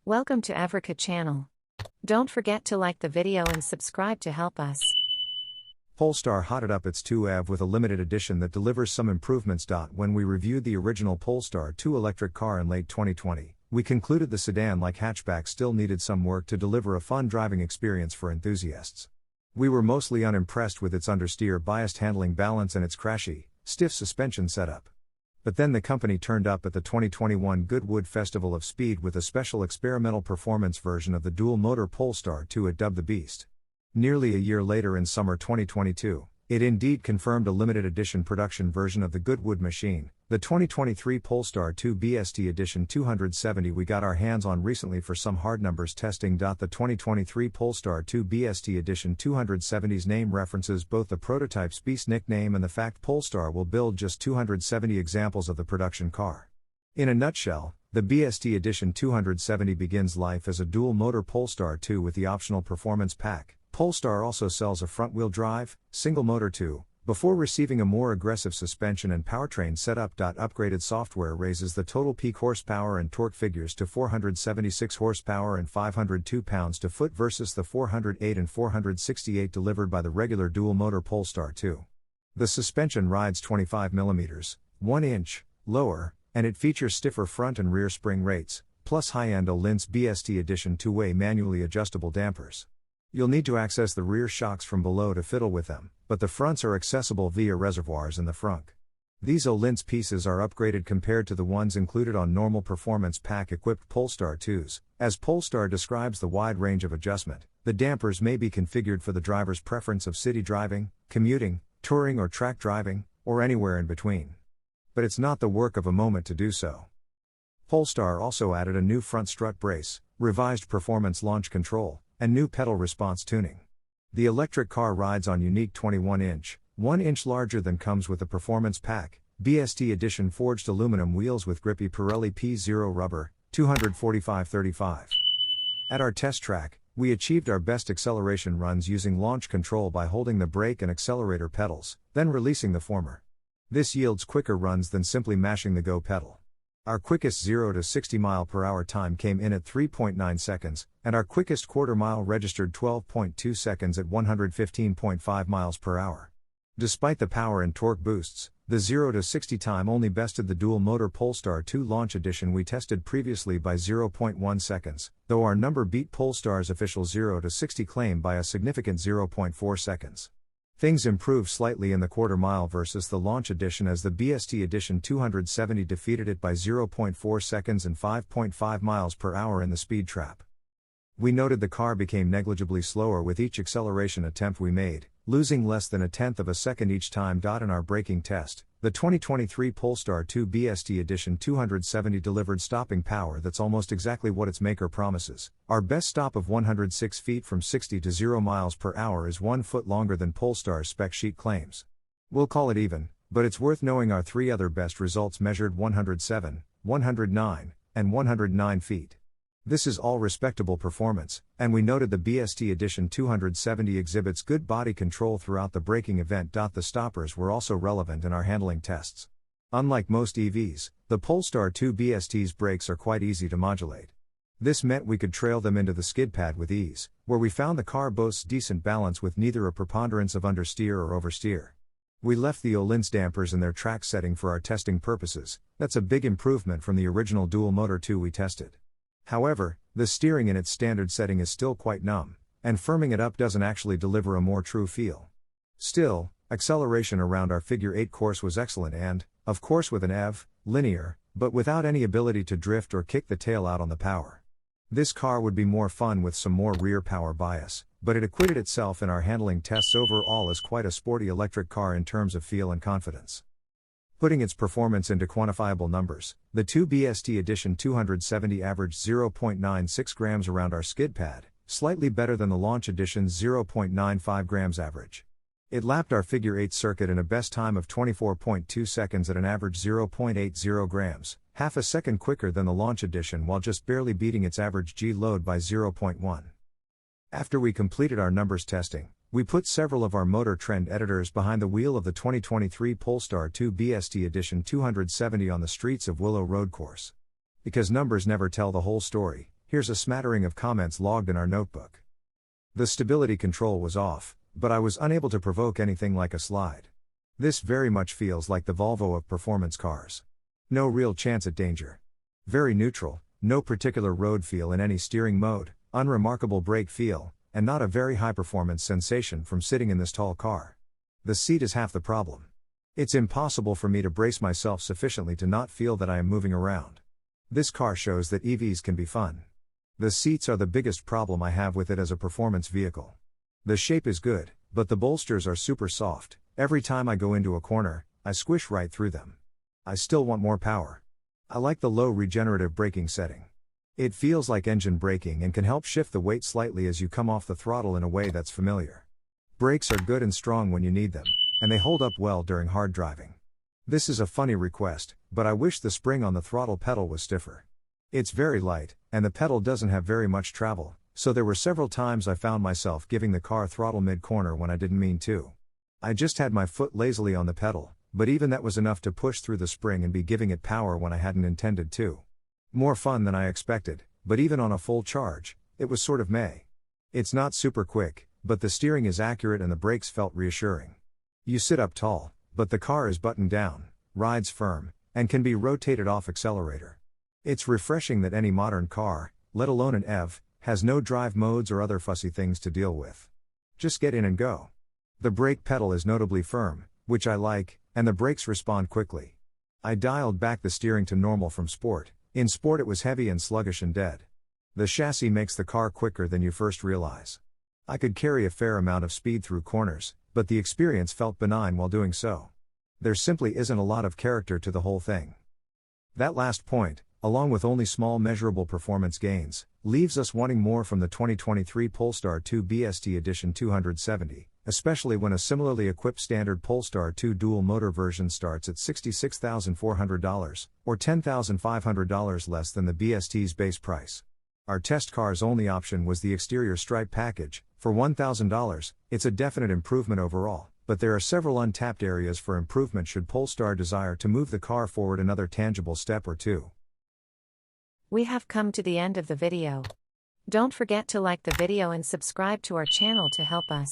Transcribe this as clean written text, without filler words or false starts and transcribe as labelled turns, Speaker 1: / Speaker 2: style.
Speaker 1: Welcome to Africa channel. Don't forget to like the video and subscribe to help us.
Speaker 2: Polestar hotted up its 2EV with a limited edition that delivers some improvements. When we reviewed the original Polestar 2 electric car in late 2020, we concluded the sedan-like hatchback still needed some work to deliver a fun driving experience for enthusiasts. We were mostly unimpressed with its understeer biased handling balance and its crashy, stiff suspension setup. But then the company turned up at the 2021 Goodwood Festival of Speed with a special experimental performance version of the dual-motor Polestar 2 it dubbed the Beast. Nearly a year later in summer 2022, it indeed confirmed a limited edition production version of the Goodwood machine, the 2023 Polestar 2 BST Edition 270 we got our hands on recently for some hard numbers testing. The 2023 Polestar 2 BST Edition 270's name references both the prototype's Beast nickname and the fact Polestar will build just 270 examples of the production car. In a nutshell, the BST Edition 270 begins life as a dual-motor Polestar 2 with the optional performance pack. Polestar also sells a front-wheel drive, single-motor 2, before receiving a more aggressive suspension and powertrain setup. Upgraded software raises the total peak horsepower and torque figures to 476 horsepower and 502 pounds-to-foot versus the 408 and 468 delivered by the regular dual-motor Polestar 2. The suspension rides 25mm, 1 inch, lower, and it features stiffer front and rear spring rates, plus high-end Öhlins BST Edition 2-way manually adjustable dampers. You'll need to access the rear shocks from below to fiddle with them, but the fronts are accessible via reservoirs in the frunk. These Öhlins pieces are upgraded compared to the ones included on normal performance pack-equipped Polestar 2s. As Polestar describes the wide range of adjustment, the dampers may be configured for the driver's preference of city driving, commuting, touring or track driving, or anywhere in between. But it's not the work of a moment to do so. Polestar also added a new front strut brace, revised performance launch control, and new pedal response tuning. The electric car rides on unique 21-inch, 1 inch larger than comes with the performance pack, BST Edition forged aluminum wheels with grippy Pirelli P0 rubber, 245/35. At our test track, we achieved our best acceleration runs using launch control by holding the brake and accelerator pedals, then releasing the former. This yields quicker runs than simply mashing the go pedal. Our quickest 0 to 60 mph time came in at 3.9 seconds, and our quickest quarter mile registered 12.2 seconds at 115.5 mph. Despite the power and torque boosts, the 0 to 60 time only bested the dual-motor Polestar 2 launch edition we tested previously by 0.1 seconds, though our number beat Polestar's official 0 to 60 claim by a significant 0.4 seconds. Things improved slightly in the quarter mile versus the launch edition as the BST Edition 270 defeated it by 0.4 seconds and 5.5 mph in the speed trap. We noted the car became negligibly slower with each acceleration attempt we made, losing less than 1/10 of a second each time. In our braking test, the 2023 Polestar 2 BST Edition 270 delivered stopping power that's almost exactly what its maker promises. Our best stop of 106 feet from 60 to 0 mph is 1 foot longer than Polestar's spec sheet claims. We'll call it even, but it's worth knowing our three other best results measured 107, 109, and 109 feet. This is all respectable performance, and we noted the BST Edition 270 exhibits good body control throughout the braking event. The stoppers were also relevant in our handling tests. Unlike most EVs, the Polestar 2 BST's brakes are quite easy to modulate. This meant we could trail them into the skid pad with ease, where we found the car boasts decent balance with neither a preponderance of understeer or oversteer. We left the Öhlins dampers in their track setting for our testing purposes. That's a big improvement from the original dual-motor 2 we tested. However, the steering in its standard setting is still quite numb, and firming it up doesn't actually deliver a more true feel. Still, acceleration around our Figure 8 course was excellent and, of course with an EV, linear, but without any ability to drift or kick the tail out on the power. This car would be more fun with some more rear power bias, but it acquitted itself in our handling tests overall as quite a sporty electric car in terms of feel and confidence. Putting its performance into quantifiable numbers, the 2 BST Edition 270 averaged 0.96 grams around our skid pad, slightly better than the launch edition's 0.95 grams average. It lapped our Figure 8 circuit in a best time of 24.2 seconds at an average 0.80 grams, half a second quicker than the launch edition while just barely beating its average G-load by 0.1. After we completed our numbers testing, we put several of our Motor Trend editors behind the wheel of the 2023 Polestar 2 BST Edition 270 on the streets of Willow Road Course. Because numbers never tell the whole story, Here's a smattering of comments logged in our notebook. The stability control was off, but I was unable to provoke anything like a slide. This very much feels like the Volvo of performance cars. No real chance at danger. Very neutral, no particular road feel in any steering mode, unremarkable brake feel, and not a very high performance sensation from sitting in this tall car. The seat is half the problem. It's impossible for me to brace myself sufficiently to not feel that I am moving around. This car shows that EVs can be fun. The seats are the biggest problem I have with it as a performance vehicle. The shape is good, but the bolsters are super soft. Every time I go into a corner, I squish right through them. I still want more power. I like the low regenerative braking setting. It feels like engine braking and can help shift the weight slightly as you come off the throttle in a way that's familiar. Brakes are good and strong when you need them, and they hold up well during hard driving. This is a funny request, but I wish the spring on the throttle pedal was stiffer. It's very light, and the pedal doesn't have very much travel, so there were several times I found myself giving the car throttle mid-corner when I didn't mean to. I just had my foot lazily on the pedal, but even that was enough to push through the spring and be giving it power when I hadn't intended to. More fun than I expected, but even on a full charge, it was sort of meh. It's not super quick, but the steering is accurate and the brakes felt reassuring. You sit up tall, but the car is buttoned down, rides firm, and can be rotated off accelerator. It's refreshing that any modern car, let alone an EV, has no drive modes or other fussy things to deal with. Just get in and go. The brake pedal is notably firm, which I like, and the brakes respond quickly. I dialed back the steering to normal from sport. In sport it was heavy and sluggish and dead. The chassis makes the car quicker than you first realize. I could carry a fair amount of speed through corners, but the experience felt benign while doing so. There simply isn't a lot of character to the whole thing. That last point, along with only small measurable performance gains, leaves us wanting more from the 2023 Polestar 2 BST Edition 270, especially when a similarly equipped standard Polestar 2 dual-motor version starts at $66,400, or $10,500 less than the BST's base price. Our test car's only option was the exterior stripe package. For $1,000, it's a definite improvement overall, but there are several untapped areas for improvement should Polestar desire to move the car forward another tangible step or two.
Speaker 1: We have come to the end of the video. Don't forget to like the video and subscribe to our channel to help us.